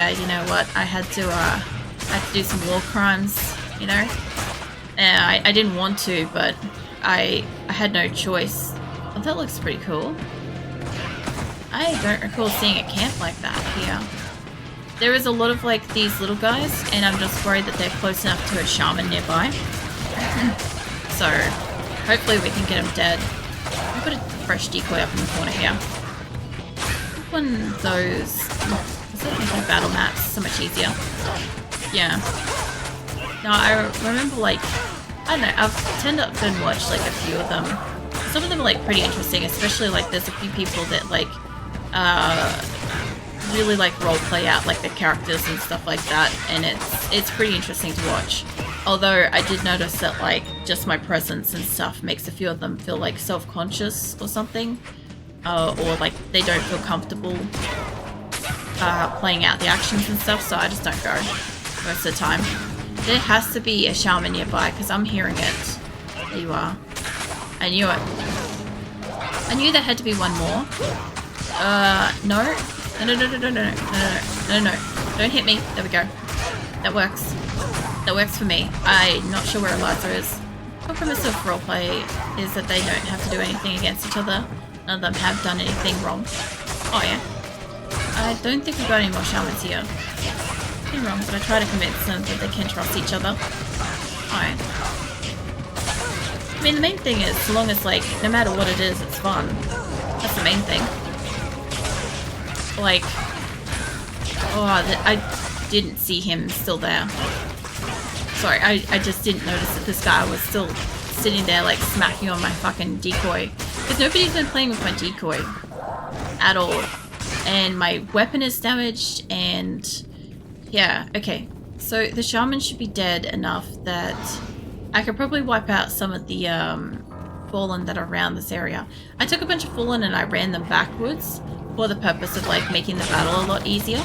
You know what? I had to do some war crimes, you know? And I didn't want to, but I had no choice. Oh, that looks pretty cool. I don't recall seeing a camp like that here. There is a lot of like these little guys, and I'm just worried that they're close enough to a shaman nearby. So hopefully we can get them dead. I've got a fresh decoy up in the corner here. One of those. Does it make the battle maps so much easier? Yeah. No, I remember like, I don't know, I've tended to watch like a few of them. Some of them are like pretty interesting, especially like there's a few people that like really like role play out like the characters and stuff like that, and it's pretty interesting to watch. Although I did notice that like just my presence and stuff makes a few of them feel like self-conscious or something, or like they don't feel comfortable playing out the actions and stuff, so I just don't go most of the time. There has to be a shaman nearby because I'm hearing it. There you are. I knew it. I knew there had to be one more. No. No. Don't hit me. There we go. That works. That works for me. I'm not sure where Eliza is. The premise of roleplay is that they don't have to do anything against each other. None of them have done anything wrong. Oh yeah. I don't think we've got any more shamans here. Nothing wrong, but I try to convince them that they can trust each other. Alright. I mean, the main thing is, so long as, like, no matter what it is, it's fun. That's the main thing. Like, oh, I didn't see him still there. Sorry, I just didn't notice that this guy was still sitting there, like, smacking on my fucking decoy. Because nobody's been playing with my decoy. At all. And my weapon is damaged, and yeah, okay. So the shaman should be dead enough that I could probably wipe out some of the fallen that are around this area. I took a bunch of fallen and I ran them backwards for the purpose of like making the battle a lot easier.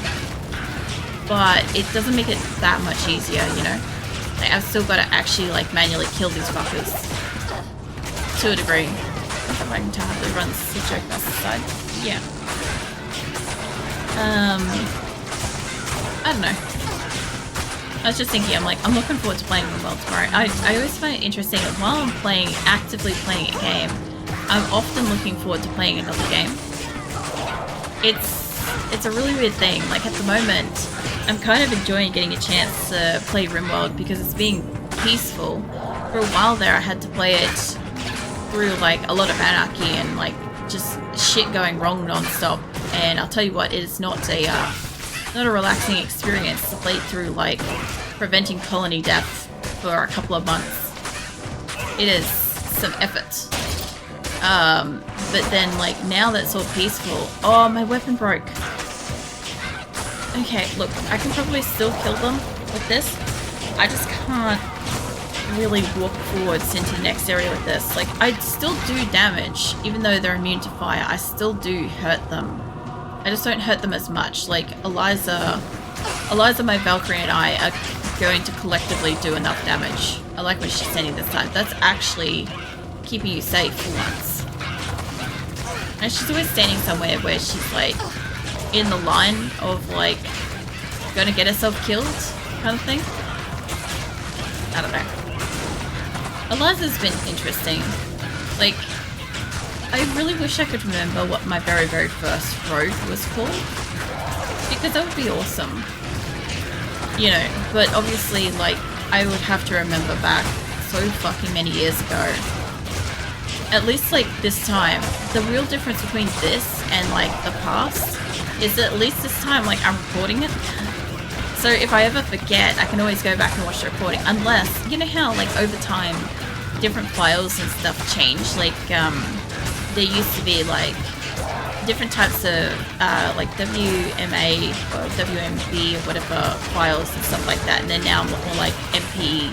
But it doesn't make it that much easier, you know? Like, I've still got to actually like manually kill these fuckers. To a degree. If I can tell how to run the joke past the side. Yeah. I don't know. I was just thinking, I'm looking forward to playing the world tomorrow. I always find it interesting that while I'm actively playing a game, I'm often looking forward to playing another game. It's a really weird thing. Like at the moment, I'm kind of enjoying getting a chance to play RimWorld because it's being peaceful. For a while there, I had to play it through like a lot of anarchy and like just shit going wrong non-stop. And I'll tell you what, it is not a relaxing experience to play through like preventing colony death for a couple of months. It is some effort. But then like now that it's all peaceful, oh, my weapon broke. Okay, look, I can probably still kill them with this. I just can't really walk forwards into the next area with this. Like, I still do damage, even though they're immune to fire. I still do hurt them. I just don't hurt them as much. Like, Eliza, my Valkyrie, and I are going to collectively do enough damage. I like what she's saying this time. That's actually keeping you safe for once. And she's always standing somewhere where she's, like, in the line of, like, gonna get herself killed kind of thing. I don't know. Eliza's been interesting. Like, I really wish I could remember what my very, very first rogue was called. Because that would be awesome. You know, but obviously, like, I would have to remember back so fucking many years ago. At least, like, this time. The real difference between this and, like, the past is that at least this time, like, I'm recording it. So if I ever forget, I can always go back and watch the recording. Unless, you know how, like, over time, different files and stuff change? Like, there used to be, like, different types of, like, WMA or WMB or whatever files and stuff like that. And then now more like MP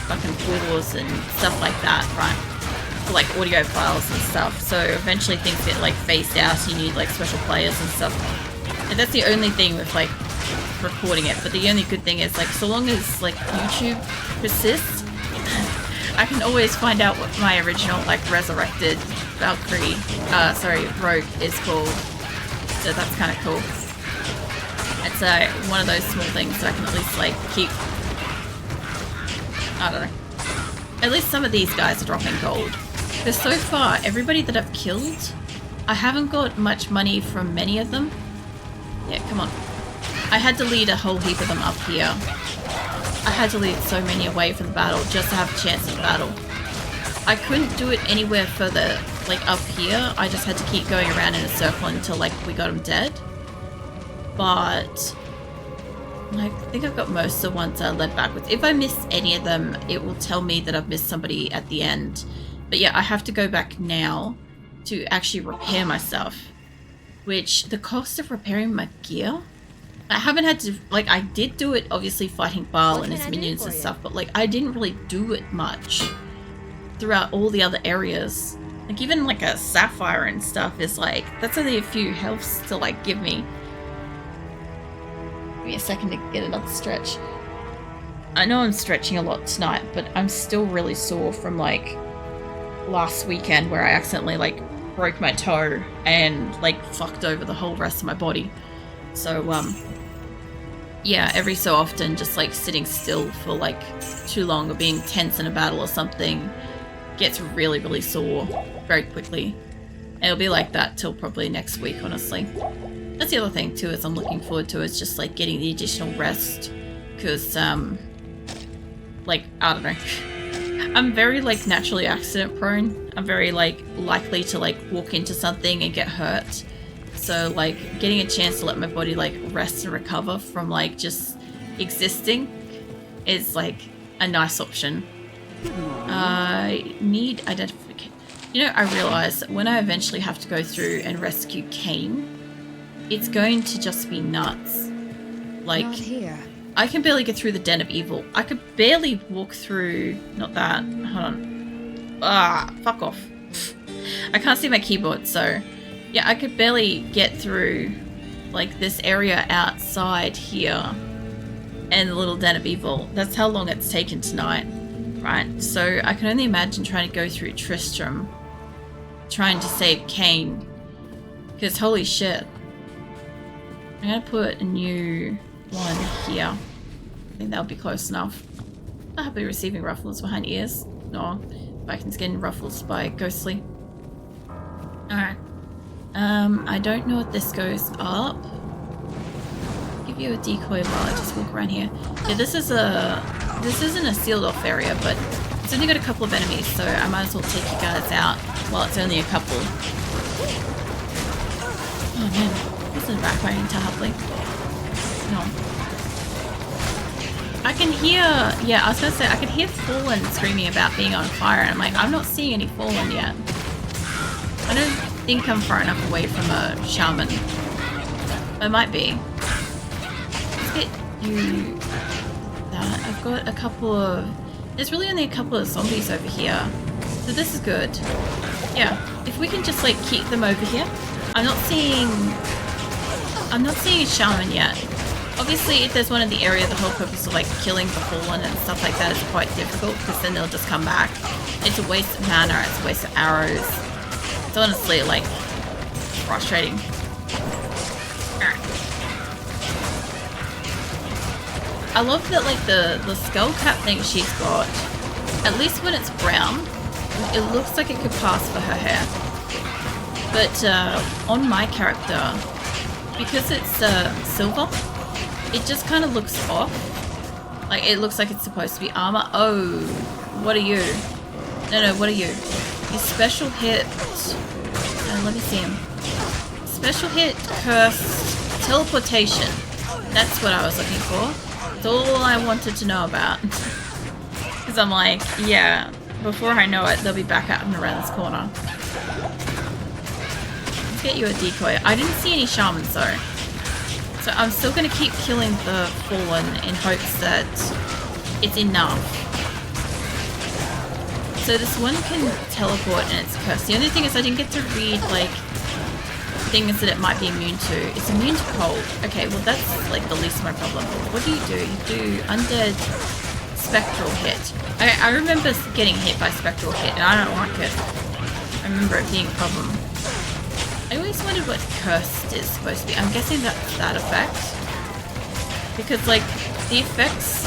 fucking folders and stuff like that, right? For, like, audio files and stuff. So eventually things get, like, phased out. You need, like, special players and stuff. And that's the only thing with, like, recording it. But the only good thing is, like, so long as, like, YouTube persists, I can always find out what my original, like, Resurrected Valkyrie, rogue is called. So that's kind of cool. It's one of those small things that I can at least like keep. I don't know. At least some of these guys are dropping gold. Because so far, everybody that I've killed, I haven't got much money from many of them. Yeah, come on. I had to lead a whole heap of them up here. I had to lead so many away from the battle just to have a chance in the battle. I couldn't do it anywhere further, like up here. I just had to keep going around in a circle until like we got them dead. But I think I've got most of the ones that I led backwards. If I miss any of them, it will tell me that I've missed somebody at the end. But yeah, I have to go back now to actually repair myself. Which, the cost of repairing my gear, I haven't had to, like, I did do it obviously fighting Baal and his minions and stuff, but like, I didn't really do it much throughout all the other areas. Like, even like a sapphire and stuff is like, that's only a few healths to like give me. Give me a second to get another stretch. I know I'm stretching a lot tonight, but I'm still really sore from like last weekend where I accidentally like broke my toe and like fucked over the whole rest of my body. So yeah, every so often just like sitting still for like too long or being tense in a battle or something gets really, really sore very quickly. And it'll be like that till probably next week, honestly. That's the other thing too, is I'm looking forward to, is just like getting the additional rest, because like, I don't know, I'm very like naturally accident prone. I'm very like likely to like walk into something and get hurt. So like getting a chance to let my body like rest and recover from like just existing is like a nice option. I need identification. You know, I realize that when I eventually have to go through and rescue Cain, it's going to just be nuts. Like, not here. I can barely get through the Den of Evil. I could barely walk through... Not that. Hold on. Ah, fuck off. I can't see my keyboard, so... Yeah, I could barely get through, like, this area outside here and the little Den of Evil. That's how long it's taken tonight, right? So I can only imagine trying to go through Tristram, trying to save Cain. Because holy shit. I'm gonna put a new one here. I think that'll be close enough. I'll be receiving ruffles behind ears. No, Vikings getting ruffles by Ghostly. Alright. I don't know if this goes up. I'll give you a decoy while I just walk around here. Yeah, this isn't a sealed off area, but it's only got a couple of enemies, so I might as well take you guys out while it's only a couple. Oh man, this is backfiring terribly. No. I can hear, yeah, I was gonna say, I can hear Fallen screaming about being on fire, and I'm like, I'm not seeing any Fallen yet. I don't think I'm far enough away from a shaman. I might be. Let's get you that. I've got a couple of... There's really only a couple of zombies over here. So this is good. Yeah, if we can just like keep them over here. I'm not seeing a shaman yet. Obviously, if there's one in the area, the whole purpose of like killing the fallen and stuff like that is quite difficult, because then they'll just come back. It's a waste of mana, it's a waste of arrows. It's honestly like frustrating. I love that like the skull cap thing she's got, at least when it's brown, it looks like it could pass for her hair. But on my character, because it's silver, it just kind of looks off. Like it looks like it's supposed to be armor. Oh, what are you? No, what are you? You special hit. Let me see him. Special hit, curse, teleportation. That's what I was looking for. That's all I wanted to know about. Because I'm like, yeah, before I know it, they'll be back out and around this corner. Let's get you a decoy. I didn't see any shamans though. So I'm still going to keep killing the fallen in hopes that it's enough. So this one can teleport and it's cursed. The only thing is I didn't get to read like things that it might be immune to. It's immune to cold. Okay, well that's like the least of my problem. What do? You do undead spectral hit. I remember getting hit by spectral hit and I don't like it. I remember it being a problem. I always wondered what cursed is supposed to be. I'm guessing that's that effect. Because, like, the effects,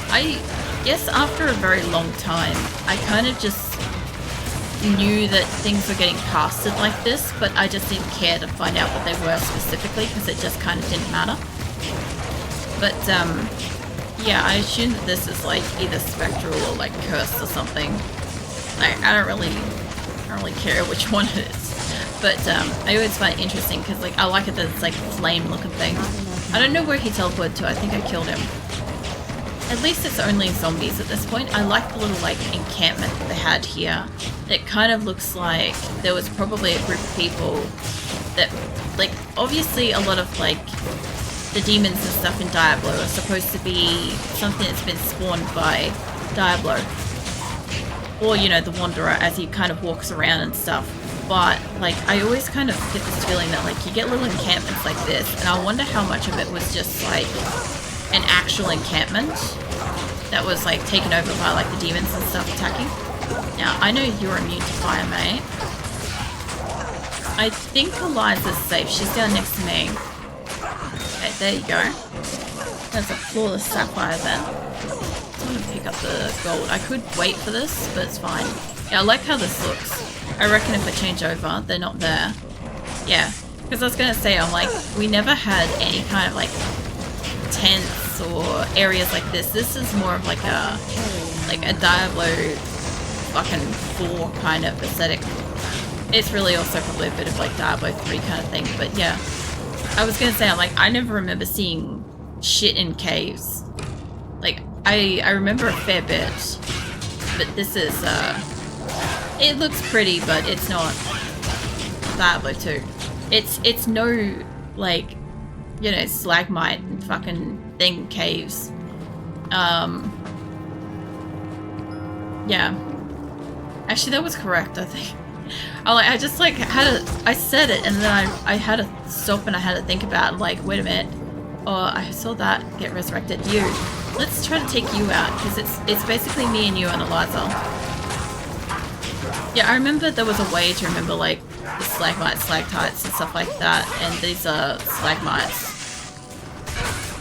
I guess after a very long time, I kind of just knew that things were getting casted like this, but I just didn't care to find out what they were specifically because it just kind of didn't matter. But, yeah, I assume that this is, like, either spectral or, like, cursed or something. Like, I don't really care which one it is. But, I always find it interesting because, like, I like it that it's, like, flame-looking thing. I don't know where he teleported to. I think I killed him. At least it's only zombies at this point. I like the little, like, encampment that they had here. It kind of looks like there was probably a group of people that, like, obviously a lot of, like, the demons and stuff in Diablo are supposed to be something that's been spawned by Diablo. Or, you know, the Wanderer as he kind of walks around and stuff. But, like, I always kind of get this feeling that, like, you get little encampments like this, and I wonder how much of it was just, like, an actual encampment that was, like, taken over by, like, the demons and stuff attacking. Now, I know you're immune to fire, mate. I think Eliza's safe. She's down next to me. Okay, there you go. There's a flawless sapphire then. I'm gonna pick up the gold. I could wait for this, but it's fine. Yeah, I like how this looks. I reckon if I change over, they're not there. Yeah, because I was gonna say, I'm like, we never had any kind of, like, tents or areas like this. This is more of like a Diablo fucking 4 kind of aesthetic. It's really also probably a bit of like Diablo 3 kind of thing, but yeah. I was gonna say, I'm like, I never remember seeing shit in caves. Like, I remember a fair bit, but this is, it looks pretty, but it's not Diablo 2. It's no, like, you know, stalagmite and fucking thing caves. Yeah. Actually, that was correct, I think. I just, like, I said it, and then I had to stop and I had to think about it, like, wait a minute. Oh, I saw that get resurrected. You. Let's try to take you out, because it's basically me and you and Eliza. Yeah, I remember there was a way to remember, like, the stalagmites, stalactites, and stuff like that, and these are stalagmites.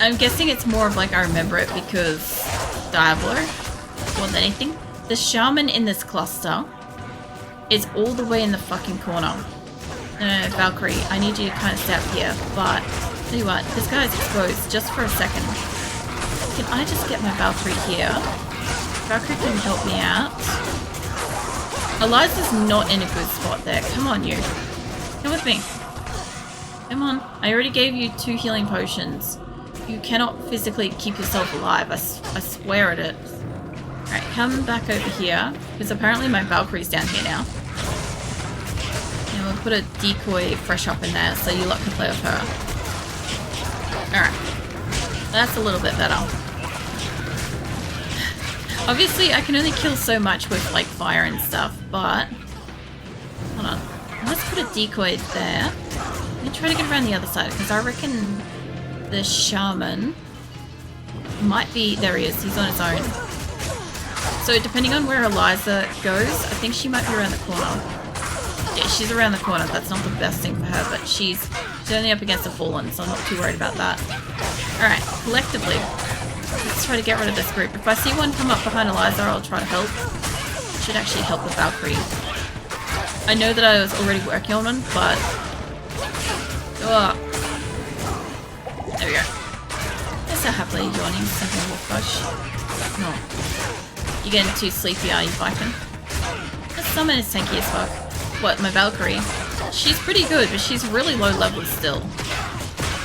I'm guessing it's more of, like, I remember it because Diablo, more than anything. The shaman in this cluster is all the way in the fucking corner. No, Valkyrie, I need you to kind of stay up here, but tell you what, this guy's exposed just for a second. Can I just get my Valkyrie here? Valkyrie can help me out. Eliza's not in a good spot there. Come on, you. Come with me. Come on. I already gave you 2 healing potions. You cannot physically keep yourself alive. I swear at it. Alright, come back over here. Because apparently my Valkyrie's down here now. And we'll put a decoy fresh up in there so you lot can play with her. Alright. That's a little bit better. Obviously, I can only kill so much with, like, fire and stuff, but... Hold on. Let's put a decoy there. Let me try to get around the other side, because I reckon the shaman might be... There he is. He's on his own. So, depending on where Eliza goes, I think she might be around the corner. Yeah, she's around the corner. That's not the best thing for her, but she's only up against a fallen, so I'm not too worried about that. Alright, collectively... Let's try to get rid of this group. If I see one come up behind Eliza, I'll try to help. Should actually help with Valkyrie. I know that I was already working on one, but... Oh. There we go. They're so happily yawning, something more fresh. No. You're getting too sleepy, are you, Viking? This summon is tanky as fuck. What, my Valkyrie? She's pretty good, but she's really low level still.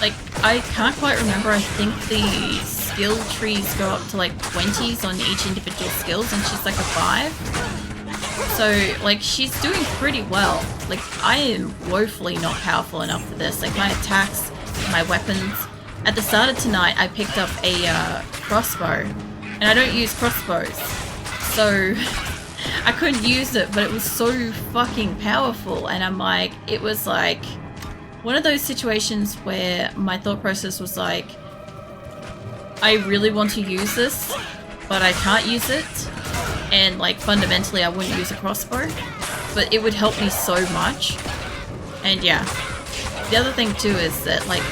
Like, I can't quite remember. I think the skill trees go up to like 20s on each individual skills, and she's like a 5. So, like, she's doing pretty well. Like, I am woefully not powerful enough for this. Like, my attacks, my weapons. At the start of tonight, I picked up a crossbow, and I don't use crossbows. So, I couldn't use it, but it was so fucking powerful, and I'm like, it was like one of those situations where my thought process was like, I really want to use this, but I can't use it, and like fundamentally I wouldn't use a crossbow, but it would help me so much. And yeah, the other thing too is that like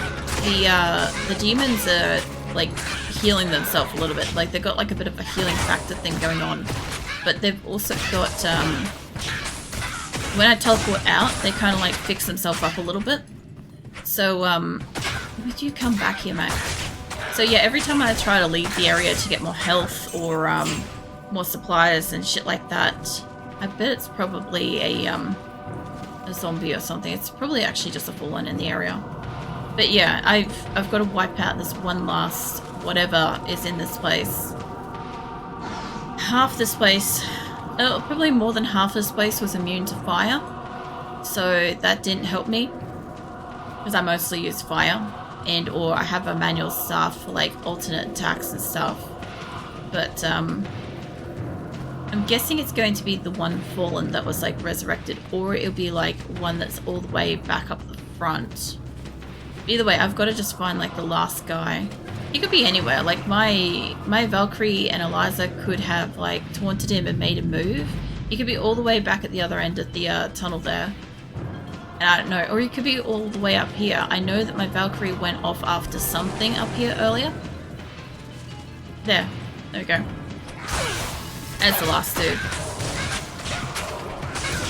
the demons are like healing themselves a little bit. Like they've got like a bit of a healing factor thing going on. But they've also got, when I teleport out, they kind of like fix themselves up a little bit. So, would you come back here, mate? So yeah, every time I try to leave the area to get more health or more supplies and shit like that, I bet it's probably a zombie or something. It's probably actually just a fallen in the area. But yeah, I've got to wipe out this one last whatever is in this place. Half this place, probably more than half this place was immune to fire. So that didn't help me. Because I mostly use fire. And or I have a manual staff for like alternate attacks and stuff. But I'm guessing it's going to be the one fallen that was like resurrected, or it'll be like one that's all the way back up the front. Either way, I've got to just find like the last guy. He could be anywhere. Like my Valkyrie and Eliza could have like taunted him and made him move. He could be all the way back at the other end of the tunnel there. And I don't know, or he could be all the way up here. I know that my Valkyrie went off after something up here earlier. There we go. That's the last dude.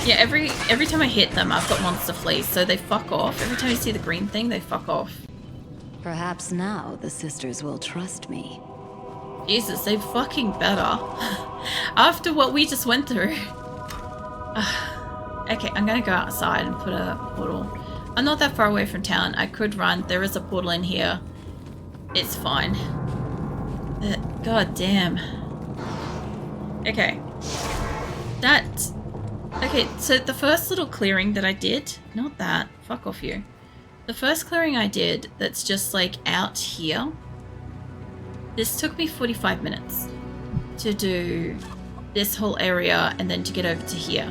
Yeah, every time I hit them, I've got monster fleas, so they fuck off. Every time you see the green thing, they fuck off. Perhaps now the sisters will trust me. Jesus, they fucking better. After what we just went through. Okay, I'm gonna go outside and put a portal. I'm not that far away from town. I could run. There is a portal in here. It's fine. God damn. Okay. Okay, so the first little clearing that I did... Not that. Fuck off you. The first clearing I did that's just like out here. This took me 45 minutes to do this whole area and then to get over to here.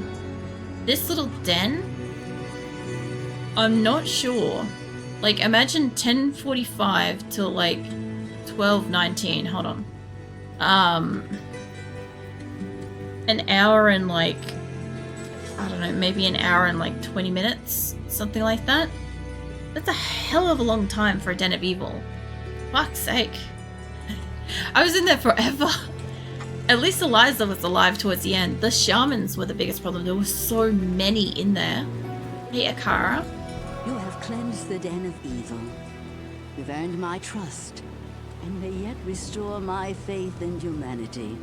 This little den, I'm not sure. Like, imagine 10:45 till like 12:19. Hold on. An hour and like, I don't know, maybe an hour and like 20 minutes, something like that. That's a hell of a long time for a Den of Evil. Fuck's sake. I was in there forever. At least Eliza was alive towards the end. The shamans were the biggest problem. There were so many in there. Hey, Akara. You have cleansed the Den of evil. You've earned my trust, and may yet restore my faith in humanity.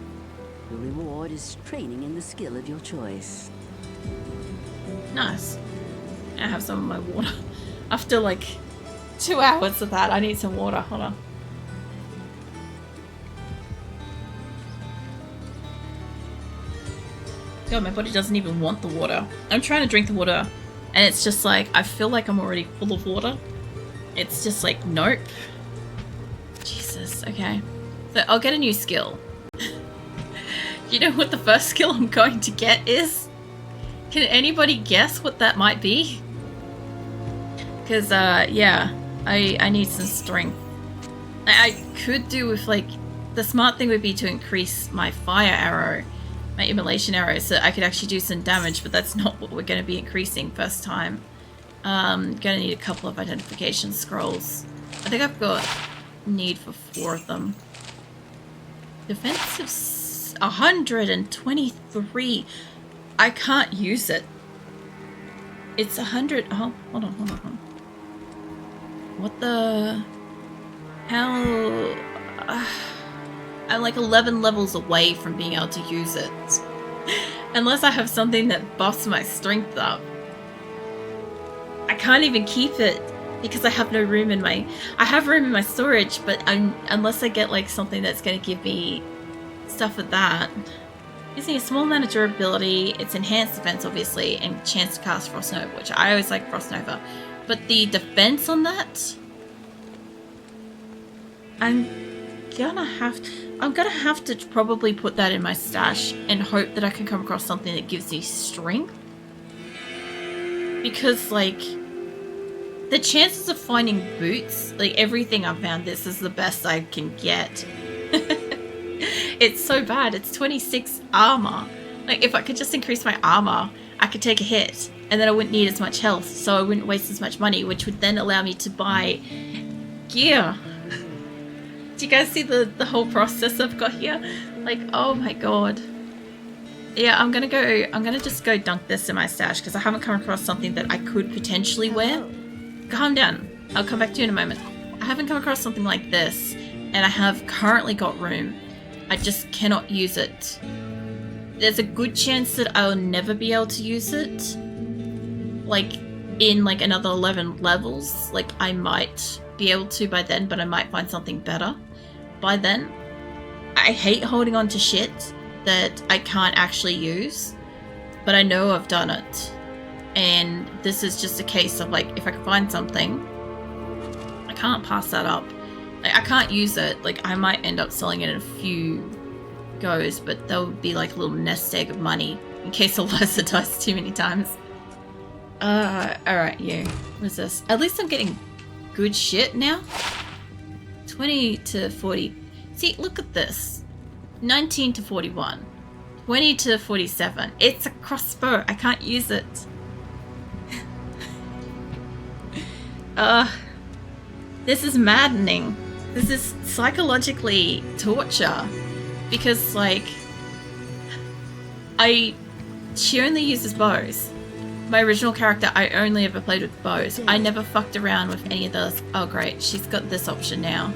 The reward is training in the skill of your choice. Nice. I have some of my water. After like 2 hours of that, I need some water. Hold on. God, my body doesn't even want the water. I'm trying to drink the water, and it's just like, I feel like I'm already full of water. It's just like, nope. Jesus, okay. So I'll get a new skill. You know what the first skill I'm going to get is? Can anybody guess what that might be? Because, yeah, I need some strength. I could do with, like, the smart thing would be to increase my fire arrow, my immolation arrow, so I could actually do some damage, but that's not what we're going to be increasing first time. Gonna need a couple of identification scrolls. I think I've got need for 4 of them. Defensive 123. I can't use it. It's 100. Oh, hold on. What the hell? I'm like 11 levels away from being able to use it. Unless I have something that buffs my strength up. I can't even keep it because I have no room in my... I have room in my storage, but unless I get like something that's going to give me stuff with that. Using a small amount of durability, it's enhanced defense obviously, and chance to cast Frost Nova, which I always like Frost Nova. But the defense on that... I'm gonna have to probably put that in my stash and hope that I can come across something that gives me strength. Because, like, the chances of finding boots, like, everything I've found, this is the best I can get. It's so bad. It's 26 armor. Like, if I could just increase my armor, I could take a hit, and then I wouldn't need as much health, so I wouldn't waste as much money, which would then allow me to buy gear. you guys see the whole process I've got here? Like, oh my god. Yeah, I'm gonna just go dunk this in my stash because I haven't come across something that I could potentially wear. Calm down. I'll come back to you in a moment. I haven't come across something like this, and I have currently got room. I just cannot use it. There's a good chance that I'll never be able to use it. Like, in like another 11 levels. Like, I might be able to by then, but I might find something better by then. I hate holding on to shit that I can't actually use, but I know I've done it. And this is just a case of like, if I can find something, I can't pass that up. Like, I can't use it. Like, I might end up selling it in a few goes, but that would be like a little nest egg of money in case Eliza dies too many times. Alright, you. What's this? At least I'm getting good shit now. 20 to 40. See, look at this. 19 to 41. 20 to 47. It's a crossbow. I can't use it. This is maddening. This is psychologically torture. Because, like, she only uses bows. My original character, I only ever played with bows. I never fucked around with any of those. Oh great, she's got this option now.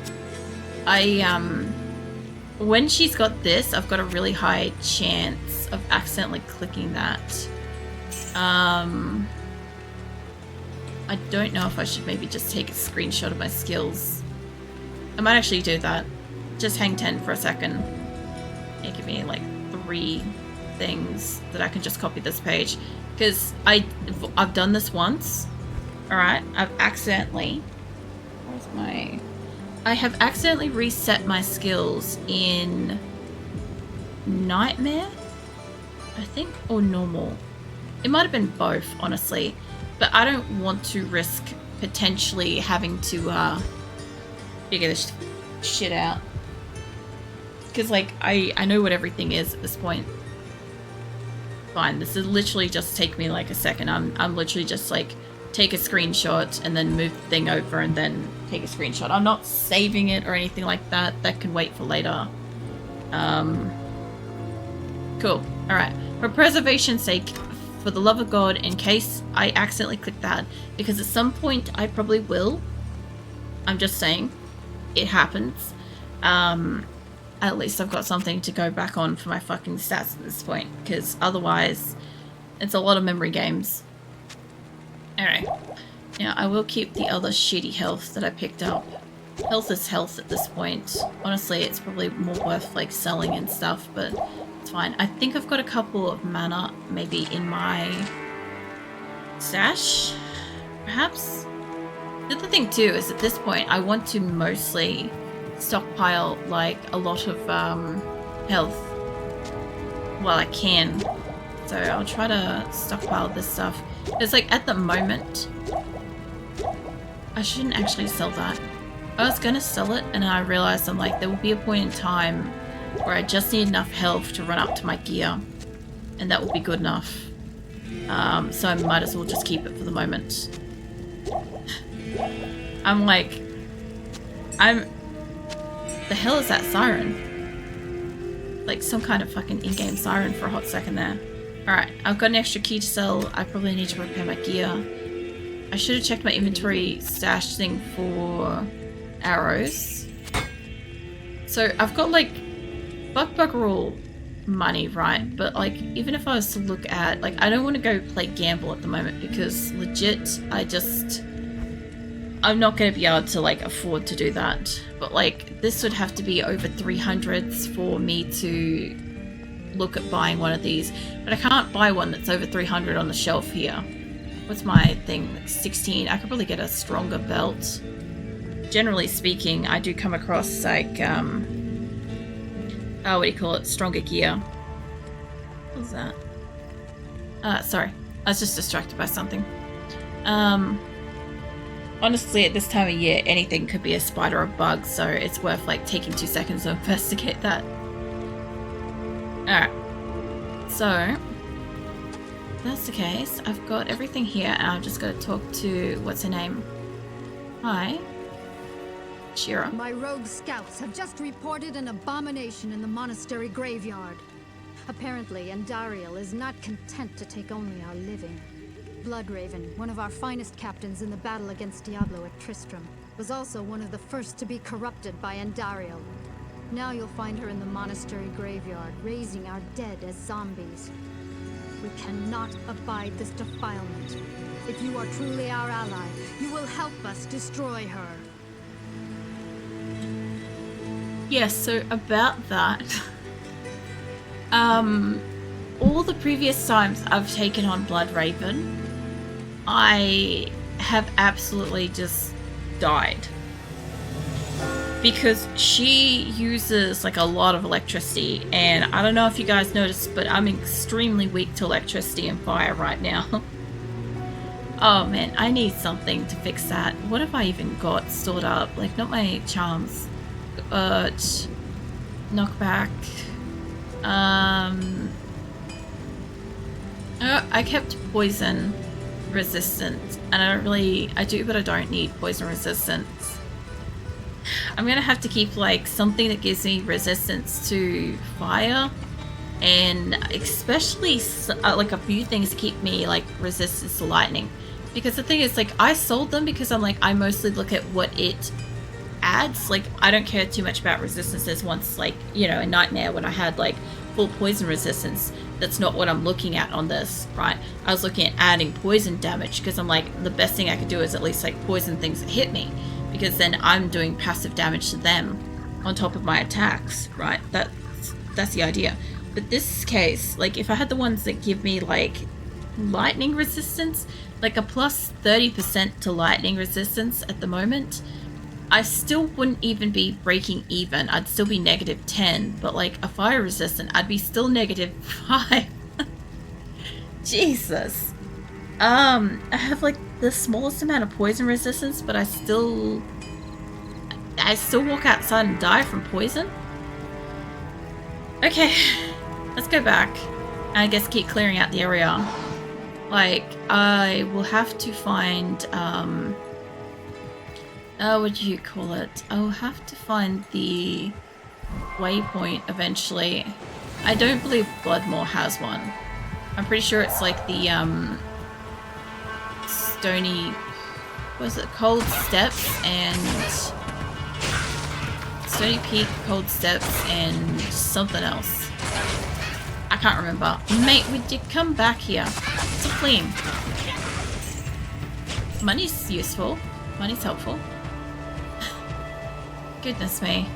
When she's got this, I've got a really high chance of accidentally clicking that. I don't know if I should maybe just take a screenshot of my skills. I might actually do that. Just hang 10 for a second. It give me like 3 things that I can just copy this page. Because I've done this once. Alright, I have accidentally reset my skills in Nightmare, I think, or Normal. It might have been both, honestly. But I don't want to risk potentially having to figure this shit out. Because, like, I know what everything is at this point. Fine, this is literally just take me like a second. I'm literally just like take a screenshot and then move the thing over and then take a screenshot. I'm not saving it or anything like that. That can wait for later. Cool. Alright. For preservation's sake, for the love of God, in case I accidentally click that, because at some point I probably will. I'm just saying. It happens. At least I've got something to go back on for my fucking stats at this point, because otherwise it's a lot of memory games. Alright. Now, I will keep the other shitty health that I picked up. Health is health at this point. Honestly, it's probably more worth, like, selling and stuff, but it's fine. I think I've got a couple of mana, maybe, in my stash, perhaps? The other thing, too, is at this point, I want to mostly stockpile, like, a lot of, health while I can. So I'll try to stockpile this stuff. It's like, at the moment, I shouldn't actually sell that. I was gonna sell it, and I realized I'm like, there will be a point in time where I just need enough health to run up to my gear, and that will be good enough. So I might as well just keep it for the moment. I'm like, the hell is that siren? Like some kind of fucking in-game siren for a hot second there. Alright, I've got an extra key to sell. I probably need to repair my gear. I should have checked my inventory stash thing for arrows. So I've got like bugger all money, right? But like, even if I was to look at, like, I don't want to go play gamble at the moment because legit, I'm not going to be able to like afford to do that. But like, this would have to be over 300s for me to look at buying one of these. But I can't buy one that's over 300 on the shelf here. What's my thing? Like 16. I could probably get a stronger belt. Generally speaking, I do come across like, what do you call it? Stronger gear. What's that? Sorry. I was just distracted by something. Honestly, at this time of year, anything could be a spider or bug, so it's worth like taking 2 seconds to investigate that. Alright. So, if that's the case, I've got everything here, and I've just got to talk to, what's her name? Hi. Shira. My rogue scouts have just reported an abomination in the monastery graveyard. Apparently, Andariel is not content to take only our living. Bloodraven, one of our finest captains in the battle against Diablo at Tristram, was also one of the first to be corrupted by Andariel. Now you'll find her in the monastery graveyard, raising our dead as zombies. We cannot abide this defilement. If you are truly our ally, you will help us destroy her. Yes, so about that, all the previous times I've taken on Bloodraven, I have absolutely just died. Because she uses like a lot of electricity, and I don't know if you guys noticed, but I'm extremely weak to electricity and fire right now. Oh man, I need something to fix that. What have I even got stored up? Like, not my charms. Knockback. I kept poison resistant, and I do, but I don't need poison resistance. I'm gonna have to keep like something that gives me resistance to fire, and especially like a few things to keep me like resistance to lightning. Because the thing is, like, I sold them because I mostly look at what it adds. Like, I don't care too much about resistances once, like, you know, in Nightmare when I had like full poison resistance. That's not what I'm looking at on this, right? I was looking at adding poison damage because I'm like, the best thing I could do is at least like poison things that hit me, because then I'm doing passive damage to them on top of my attacks, right? That's the idea. But this case, like, if I had the ones that give me like lightning resistance, like a plus 30% to lightning resistance at the moment, I still wouldn't even be breaking even. I'd still be -10, but like a fire resistant, I'd be still -5. Jesus. I have like the smallest amount of poison resistance, but I still walk outside and die from poison. Okay, let's go back. I guess keep clearing out the area. Like, I will have to find, what do you call it? I'll have to find the waypoint eventually. I don't believe Bloodmoor has one. I'm pretty sure it's like the, stony, what is it? Cold Steps and Stony Peak, Cold Steps, and something else. I can't remember. Mate, would you come back here? It's a flame. Money's useful. Money's helpful. Goodness me.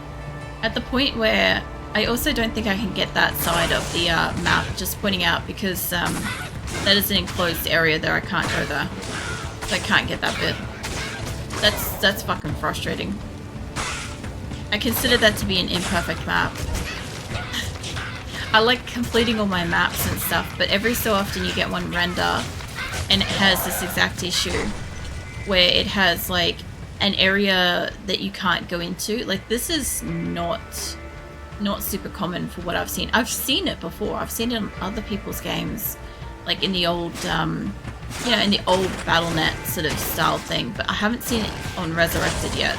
At the point where I also don't think I can get that side of the map, just pointing out, because that is an enclosed area there. I can't go there. So I can't get that bit. That's fucking frustrating. I consider that to be an imperfect map. I like completing all my maps and stuff, but every so often you get one render and it has this exact issue where it has like an area that you can't go into. Like, this is not super common for what I've seen. I've seen it before. I've seen it in other people's games, like in the old, you know, in the old Battle.net sort of style thing, but I haven't seen it on Resurrected yet.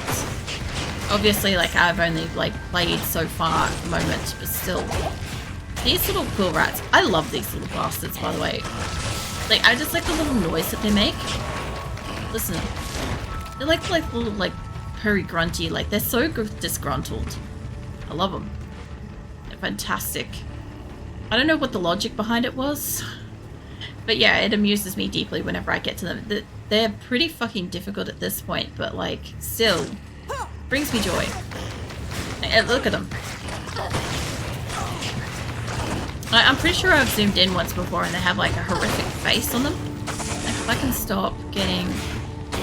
Obviously, like, I've only like played so far at the moment, but still. These little quill rats. I love these little bastards, by the way. Like, I just like the little noise that they make. Listen. They're like little, like, purry grunty. Like, they're so disgruntled. I love them. They're fantastic. I don't know what the logic behind it was. But yeah, it amuses me deeply whenever I get to them. They're pretty fucking difficult at this point, but, like, still brings me joy. Look at them. I'm pretty sure I've zoomed in once before and they have like a horrific face on them. If I can stop getting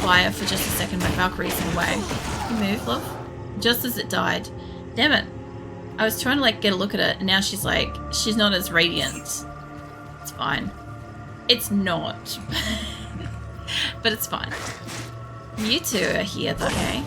fire for just a second, my Valkyrie's in the way. You move, love. Just as it died. Damn it. I was trying to like get a look at it and now she's like, she's not as radiant. It's fine. It's not. But it's fine. You two are here though, hey?